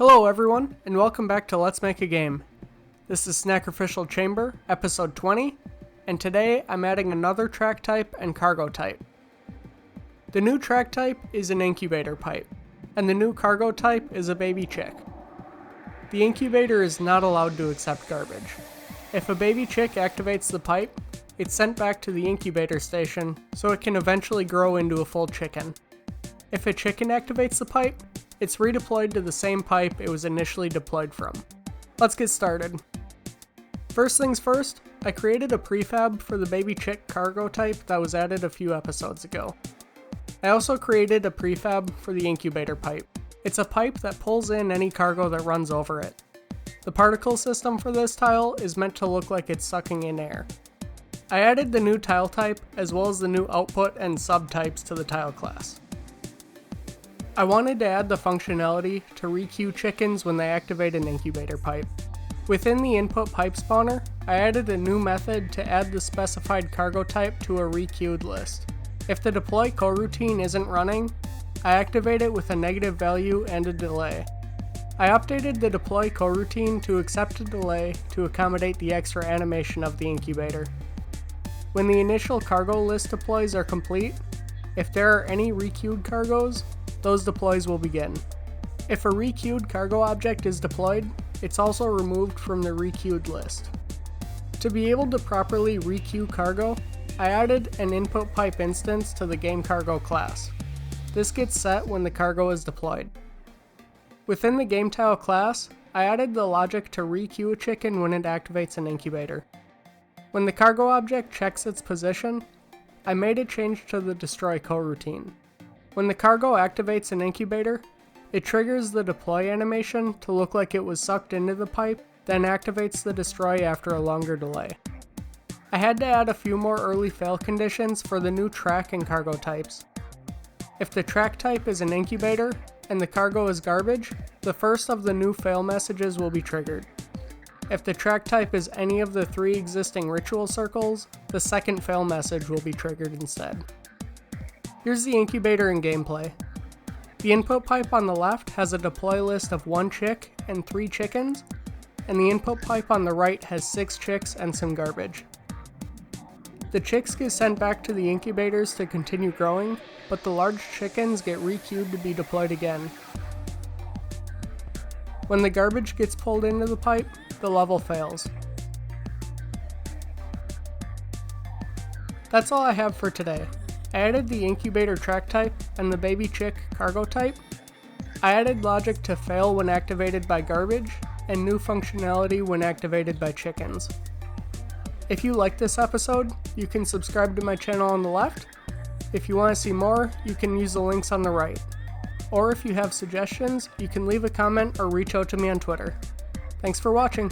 Hello everyone, and welcome back to Let's Make a Game. This is Snackrificial Chamber, episode 20, and today I'm adding another track type and cargo type. The new track type is an incubator pipe, and the new cargo type is a baby chick. The incubator is not allowed to accept garbage. If a baby chick activates the pipe, it's sent back to the incubator station so it can eventually grow into a full chicken. If a chicken activates the pipe, it's redeployed to the same pipe it was initially deployed from. Let's get started. First things first, I created a prefab for the baby chick cargo type that was added a few episodes ago. I also created a prefab for the incubator pipe. It's a pipe that pulls in any cargo that runs over it. The particle system for this tile is meant to look like it's sucking in air. I added the new tile type as well as the new output and subtypes to the tile class. I wanted to add the functionality to requeue chickens when they activate an incubator pipe. Within the input pipe spawner, I added a new method to add the specified cargo type to a requeued list. If the deploy coroutine isn't running, I activate it with a negative value and a delay. I updated the deploy coroutine to accept a delay to accommodate the extra animation of the incubator. When the initial cargo list deploys are complete, if there are any requeued cargoes, those deploys will begin. If a requeued cargo object is deployed, it's also removed from the requeued list. To be able to properly requeue cargo, I added an input pipe instance to the game cargo class. This gets set when the cargo is deployed. Within the game tile class, I added the logic to requeue a chicken when it activates an incubator. When the cargo object checks its position, I made a change to the destroy coroutine. When the cargo activates an incubator, it triggers the deploy animation to look like it was sucked into the pipe, then activates the destroy after a longer delay. I had to add a few more early fail conditions for the new track and cargo types. If the track type is an incubator and the cargo is garbage, the first of the new fail messages will be triggered. If the track type is any of the 3 existing ritual circles, the second fail message will be triggered instead. Here's the incubator in gameplay. The input pipe on the left has a deploy list of 1 chick and 3 chickens, and the input pipe on the right has 6 chicks and some garbage. The chicks get sent back to the incubators to continue growing, but the large chickens get requeued to be deployed again. When the garbage gets pulled into the pipe, the level fails. That's all I have for today. I added the incubator track type and the baby chick cargo type. I added logic to fail when activated by garbage, and new functionality when activated by chickens. If you liked this episode, you can subscribe to my channel on the left. If you want to see more, you can use the links on the right. Or if you have suggestions, you can leave a comment or reach out to me on Twitter. Thanks for watching.